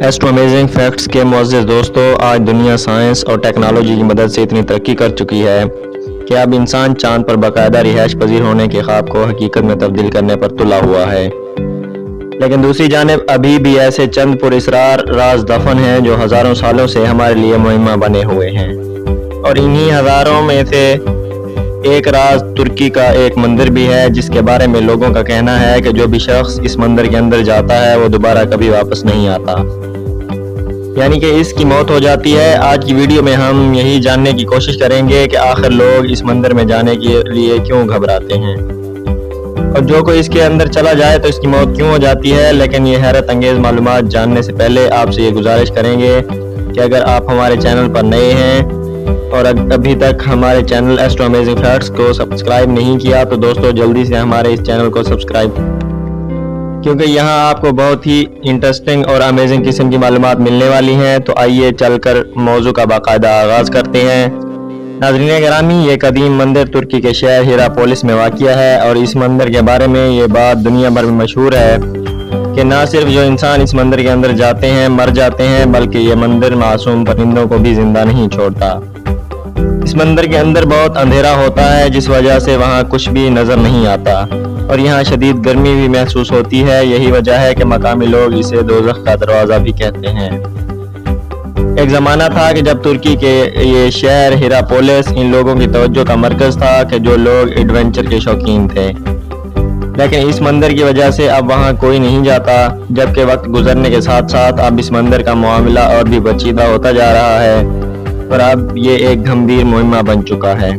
Astro amazing facts کے معزز دوستو، آج دنیا سائنس اور ٹیکنالوجی کی مدد سے اتنی ترقی کر چکی ہے کہ اب انسان چاند پر باقاعدہ رہائش پذیر ہونے کے خواب کو حقیقت میں تبدیل کرنے پر تلا ہوا ہے۔ لیکن دوسری جانب ابھی بھی ایسے چند پراسرار راز دفن ہیں جو ہزاروں سالوں سے ہمارے لیے معمہ بنے ہوئے ہیں، اور انہی ہزاروں میں سے ایک راز ترکی کا ایک مندر بھی ہے جس کے بارے میں لوگوں کا کہنا ہے کہ جو بھی شخص اس مندر کے اندر جاتا ہے وہ دوبارہ کبھی واپس نہیں آتا، یعنی کہ اس کی موت ہو جاتی ہے۔ آج کی ویڈیو میں ہم یہی جاننے کی کوشش کریں گے کہ آخر لوگ اس مندر میں جانے کے لیے کیوں گھبراتے ہیں، اور جو کوئی اس کے اندر چلا جائے تو اس کی موت کیوں ہو جاتی ہے۔ لیکن یہ حیرت انگیز معلومات جاننے سے پہلے آپ سے یہ گزارش کریں گے کہ اگر آپ ہمارے چینل پر نئے ہیں اور ابھی تک ہمارے چینل ایسٹرو امیزنگ فیکٹس کو سبسکرائب نہیں کیا تو دوستو جلدی سے ہمارے اس چینل کو سبسکرائب، کیونکہ یہاں آپ کو بہت ہی انٹرسٹنگ اور امیزنگ قسم کی معلومات ملنے والی ہیں۔ تو آئیے چل کر موضوع کا باقاعدہ آغاز کرتے ہیں۔ ناظرین گرامی، یہ قدیم مندر ترکی کے شہر ہیراپولس میں واقع ہے، اور اس مندر کے بارے میں یہ بات دنیا بھر میں مشہور ہے کہ نہ صرف جو انسان اس مندر کے اندر جاتے ہیں مر جاتے ہیں، بلکہ یہ مندر معصوم پرندوں کو بھی زندہ نہیں چھوڑتا۔ اس مندر کے اندر بہت اندھیرا ہوتا ہے جس وجہ سے وہاں کچھ بھی نظر نہیں آتا، اور یہاں شدید گرمی بھی محسوس ہوتی ہے۔ یہی وجہ ہے کہ مقامی لوگ اسے دوزخ کا دروازہ بھی کہتے ہیں۔ ایک زمانہ تھا کہ جب ترکی کے یہ شہر ہیراپولس ان لوگوں کی توجہ کا مرکز تھا کہ جو لوگ ایڈونچر کے شوقین تھے، لیکن اس مندر کی وجہ سے اب وہاں کوئی نہیں جاتا، جبکہ وقت گزرنے کے ساتھ ساتھ اب اس مندر کا معاملہ اور بھی پیچیدہ ہوتا جا رہا ہے، اور اب یہ ایک گھمبیر معمہ بن چکا ہے۔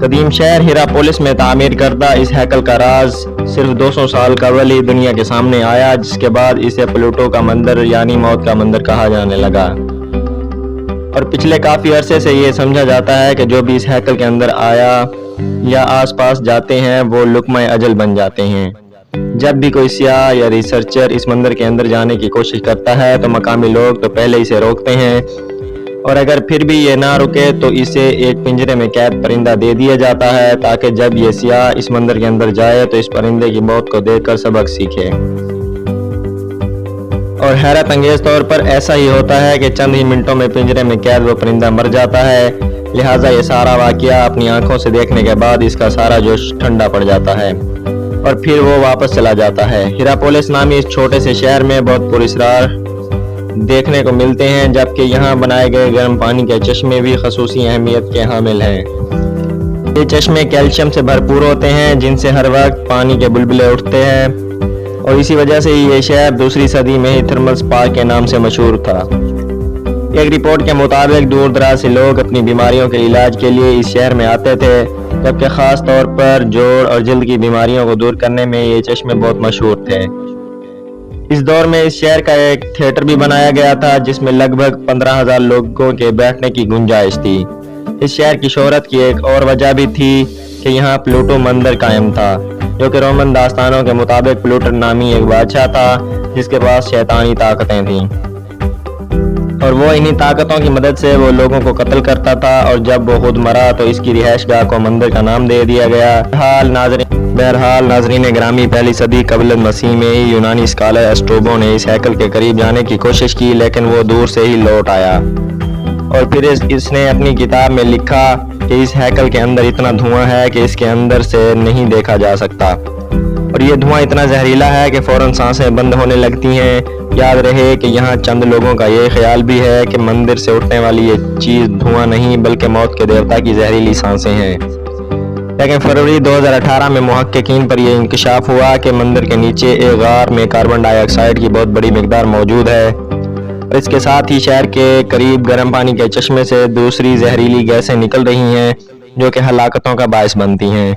قدیم شہر ہیراپولس میں تعمیر کردہ اس ہیکل کا راز صرف 200 سال قبل ہی دنیا کے سامنے آیا، جس کے بعد اسے پلوٹو کا مندر یعنی موت کا مندر کہا جانے لگا، اور پچھلے کافی عرصے سے یہ سمجھا جاتا ہے کہ جو بھی اس ہیکل کے اندر آیا یا آس پاس جاتے ہیں وہ لقمہ اجل بن جاتے ہیں۔ جب بھی کوئی سیاح یا ریسرچر اس مندر کے اندر جانے کی کوشش کرتا ہے تو مقامی لوگ تو پہلے اسے روکتے ہیں، اور اگر پھر بھی یہ نہ رکے تو اسے ایک پنجرے میں قید پرندہ دے دیا جاتا ہے تاکہ جب یہ سیاح اس مندر کے اندر جائے تو اس پرندے کی موت کو دیکھ کر سبق سیکھے۔ اور حیرت انگیز طور پر ایسا ہی ہوتا ہے کہ چند ہی منٹوں میں پنجرے میں قید وہ پرندہ مر جاتا ہے، لہٰذا یہ سارا واقعہ اپنی آنکھوں سے دیکھنے کے بعد اس کا سارا جوش ٹھنڈا پڑ جاتا ہے، اور پھر وہ واپس چلا جاتا ہے۔ ہیراپولس نامی اس چھوٹے سے شہر میں بہت پراسرار دیکھنے کو ملتے ہیں، جبکہ یہاں بنائے گئے گرم پانی کے چشمے بھی خصوصی اہمیت کے حامل ہیں۔ یہ چشمے کیلشیم سے بھرپور ہوتے ہیں جن سے ہر وقت پانی کے بلبلے اٹھتے ہیں، اور اسی وجہ سے یہ شہر دوسری صدی میں ہی تھرمل سپا کے نام سے مشہور تھا۔ ایک رپورٹ کے مطابق دور دراز سے لوگ اپنی بیماریوں کے علاج کے لیے اس شہر میں آتے تھے، جبکہ خاص طور پر جوڑ اور جلد کی بیماریوں کو دور کرنے میں یہ چشمے بہت مشہور تھے۔ اس دور میں اس شہر کا ایک تھیٹر بھی بنایا گیا تھا جس میں لگ بھگ 15,000 لوگوں کے بیٹھنے کی گنجائش تھی۔ اس شہر کی شہرت کی ایک اور وجہ بھی تھی کہ یہاں پلوٹو مندر قائم تھا، جو کہ رومن داستانوں کے مطابق پلوٹر نامی ایک بادشاہ تھا جس کے پاس شیطانی طاقتیں تھیں، اور وہ انہی طاقتوں کی مدد سے وہ لوگوں کو قتل کرتا تھا، اور جب وہ خود مرا تو اس کی رہائش گاہ کو مندر کا نام دے دیا گیا۔ بہرحال ناظرین گرامی، پہلی صدی قبل مسیح میں ہی یونانی اسکالر ایسٹروبو نے اس ہیکل کے قریب جانے کی کوشش کی، لیکن وہ دور سے ہی لوٹ آیا، اور پھر اس نے اپنی کتاب میں لکھا کہ اس ہیکل کے اندر اتنا دھواں ہے کہ اس کے اندر سے نہیں دیکھا جا سکتا، اور یہ دھواں اتنا زہریلا ہے کہ فوراً سانسیں بند ہونے لگتی ہیں۔ یاد رہے کہ یہاں چند لوگوں کا یہ خیال بھی ہے کہ مندر سے اٹھنے والی یہ چیز دھواں نہیں بلکہ موت کے دیوتا کی زہریلی سانسیں ہیں، لیکن فروری 2018 میں محققین پر یہ انکشاف ہوا کہ مندر کے نیچے ایک غار میں کاربن ڈائی آکسائیڈ کی بہت بڑی مقدار موجود ہے، اور اس کے ساتھ ہی شہر کے قریب گرم پانی کے چشمے سے دوسری زہریلی گیسیں نکل رہی ہیں جو کہ ہلاکتوں کا باعث بنتی ہیں۔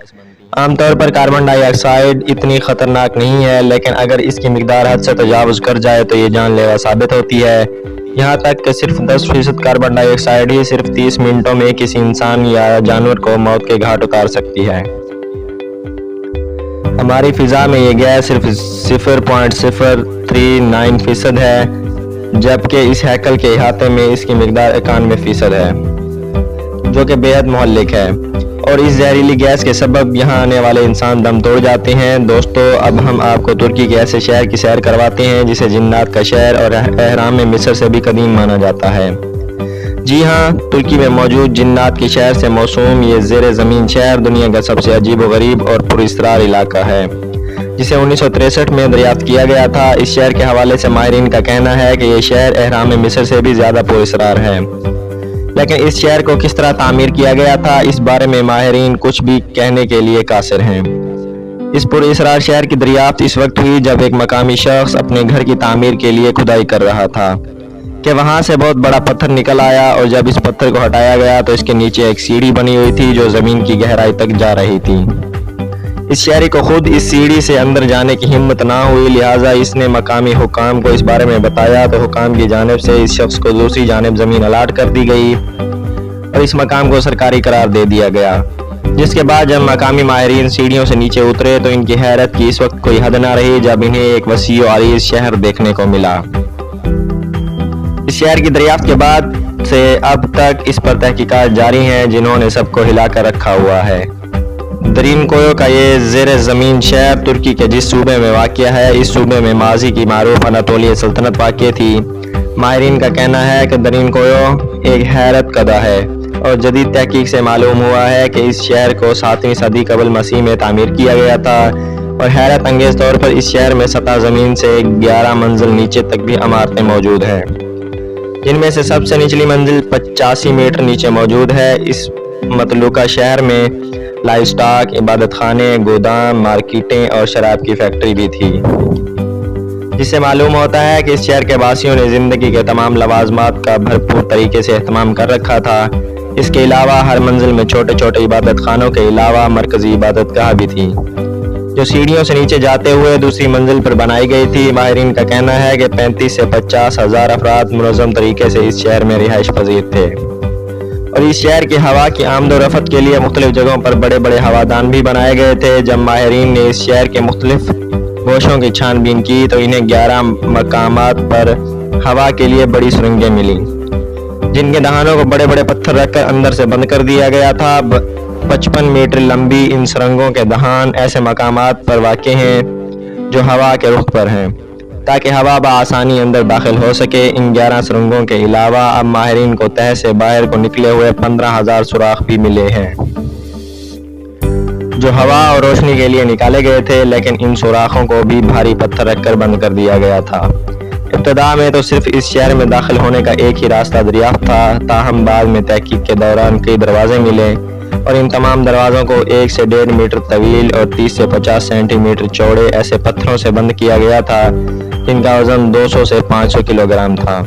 عام طور پر کاربن ڈائی آکسائیڈ اتنی خطرناک نہیں ہے، لیکن اگر اس کی مقدار حد سے تجاوز کر جائے تو یہ جان لیوا ثابت ہوتی ہے، یہاں تک کہ صرف 10% کاربن ڈائی آکسائیڈ ہی صرف 30 منٹوں میں کسی انسان یا جانور کو موت کے گھاٹ اتار سکتی ہے۔ ہماری فضا میں یہ گیس صرف 0.039% ہے، جبکہ اس ہیکل کے احاطے میں اس کی مقدار 91% ہے، جو کہ بے حد مہلک ہے۔ اور اس زہریلی گیس کے سبب یہاں آنے والے انسان دم توڑ جاتے ہیں۔ دوستو اب ہم آپ کو ترکی کے ایسے شہر کی سیر کرواتے ہیں جسے جنات کا شہر اور اہرام مصر سے بھی قدیم مانا جاتا ہے۔ جی ہاں، ترکی میں موجود جنات کے شہر سے موسوم یہ زیر زمین شہر دنیا کا سب سے عجیب و غریب اور پراسرار علاقہ ہے، جسے 1963 میں دریافت کیا گیا تھا۔ اس شہر کے حوالے سے ماہرین کا کہنا ہے کہ یہ شہر اہرام مصر سے بھی زیادہ پراسرار ہے، لیکن اس شہر کو کس طرح تعمیر کیا گیا تھا اس بارے میں ماہرین کچھ بھی کہنے کے لیے قاصر ہیں۔ اس پراسرار شہر کی دریافت اس وقت ہوئی جب ایک مقامی شخص اپنے گھر کی تعمیر کے لیے کھدائی کر رہا تھا کہ وہاں سے بہت بڑا پتھر نکل آیا، اور جب اس پتھر کو ہٹایا گیا تو اس کے نیچے ایک سیڑھی بنی ہوئی تھی جو زمین کی گہرائی تک جا رہی تھی۔ اس شہری کو خود اس سیڑھی سے اندر جانے کی ہمت نہ ہوئی، لہٰذا اس نے مقامی حکام کو اس بارے میں بتایا تو حکام کی جانب سے اس شخص کو دوسری جانب زمین الاٹ کر دی گئی اور اس مقام کو سرکاری قرار دے دیا گیا، جس کے بعد جب مقامی ماہرین سیڑھیوں سے نیچے اترے تو ان کی حیرت کی اس وقت کوئی حد نہ رہی جب انہیں ایک وسیع و عریض شہر دیکھنے کو ملا۔ اس شہر کی دریافت کے بعد سے اب تک اس پر تحقیقات جاری ہیں جنہوں نے سب کو ہلا کر رکھا ہوا ہے۔ درینکویو کا یہ زیر زمین شہر ترکی کے جس صوبے میں واقع ہے، اس صوبے میں ماضی کی معروف اناطولیہ سلطنت واقع تھی۔ ماہرین کا کہنا ہے کہ درینکویو ایک حیرت کدہ ہے، اور جدید تحقیق سے معلوم ہوا ہے کہ اس شہر کو 7ویں صدی قبل مسیح میں تعمیر کیا گیا تھا، اور حیرت انگیز طور پر اس شہر میں سطح زمین سے 11 منزل نیچے تک بھی عمارتیں موجود ہیں، جن میں سے سب سے نچلی منزل 85 میٹر نیچے موجود ہے۔ اس متلوکہ شہر میں لائف سٹاک، عبادت خانے، گودام، مارکیٹیں اور شراب کی فیکٹری بھی تھی، جس سے معلوم ہوتا ہے کہ اس شہر کے باسیوں نے زندگی کے تمام لوازمات کا بھرپور طریقے سے اہتمام کر رکھا تھا۔ اس کے علاوہ ہر منزل میں چھوٹے چھوٹے عبادت خانوں کے علاوہ مرکزی عبادت گاہ بھی تھی، جو سیڑھیوں سے نیچے جاتے ہوئے دوسری منزل پر بنائی گئی تھی۔ ماہرین کا کہنا ہے کہ 35 سے 50 ہزار افراد منظم طریقے سے اس شہر میں رہائش پذیر تھے، اور اس شہر کی ہوا کی آمد و رفت کے لیے مختلف جگہوں پر بڑے بڑے ہوادان بھی بنائے گئے تھے۔ جب ماہرین نے اس شہر کے مختلف گوشوں کی چھان بین کی تو انہیں 11 مقامات پر ہوا کے لیے بڑی سرنگیں ملیں، جن کے دہانوں کو بڑے بڑے پتھر رکھ کر اندر سے بند کر دیا گیا تھا۔ 55 میٹر لمبی ان سرنگوں کے دہان ایسے مقامات پر واقع ہیں جو ہوا کے رخ پر ہیں، تاکہ ہوا بآسانی اندر داخل ہو سکے۔ ان 11 سرنگوں کے علاوہ اب ماہرین کو تہہ سے باہر کو نکلے ہوئے 15,000 سوراخ بھی ملے ہیں، جو ہوا اور روشنی کے لیے نکالے گئے تھے، لیکن ان سوراخوں کو بھی بھاری پتھر رکھ کر بند کر دیا گیا تھا۔ ابتدا میں تو صرف اس شہر میں داخل ہونے کا ایک ہی راستہ دریافت تھا، تاہم بعد میں تحقیق کے دوران کئی دروازے ملے، اور ان تمام دروازوں کو 1 سے 1.5 میٹر طویل اور 30 سے 50 سینٹی میٹر چوڑے ایسے پتھروں سے بند کیا گیا تھا جن کا وزن 200 سے 500 کلو گرام تھا۔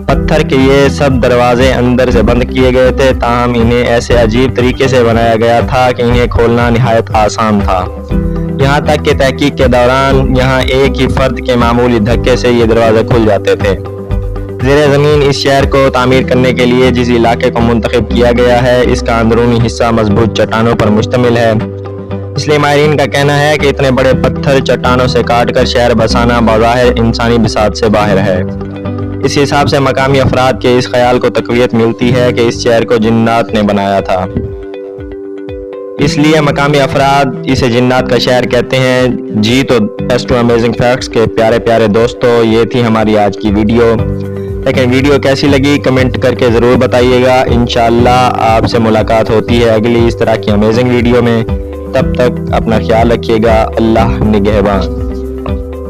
پتھر کے یہ سب دروازے اندر سے بند کیے گئے تھے، تاہم انہیں ایسے عجیب طریقے سے بنایا گیا تھا کہ انہیں کھولنا نہایت آسان تھا، یہاں تک کہ تحقیق کے دوران یہاں ایک ہی فرد کے معمولی دھکے سے یہ دروازے کھل جاتے تھے۔ زیر زمین اس شہر کو تعمیر کرنے کے لیے جس علاقے کو منتخب کیا گیا ہے، اس کا اندرونی حصہ مضبوط چٹانوں پر مشتمل ہے، اس لیے ماہرین کا کہنا ہے کہ اتنے بڑے پتھر چٹانوں سے کاٹ کر شہر بسانا بظاہر انسانی بساط سے باہر ہے۔ اس حساب سے مقامی افراد کے اس خیال کو تقویت ملتی ہے کہ اس شہر کو جنات نے بنایا تھا، اس لیے مقامی افراد اسے جنات کا شہر کہتے ہیں۔ جی تو ایسٹرو امیزنگ فیکٹس کے پیارے پیارے دوستو، یہ تھی ہماری آج کی ویڈیو، لیکن ویڈیو کیسی لگی کمنٹ کر کے ضرور بتائیے گا۔ انشاءاللہ آپ سے ملاقات ہوتی ہے اگلی اس طرح کی امیزنگ ویڈیو میں، تب تک اپنا خیال رکھیے گا۔ اللہ نگہبان۔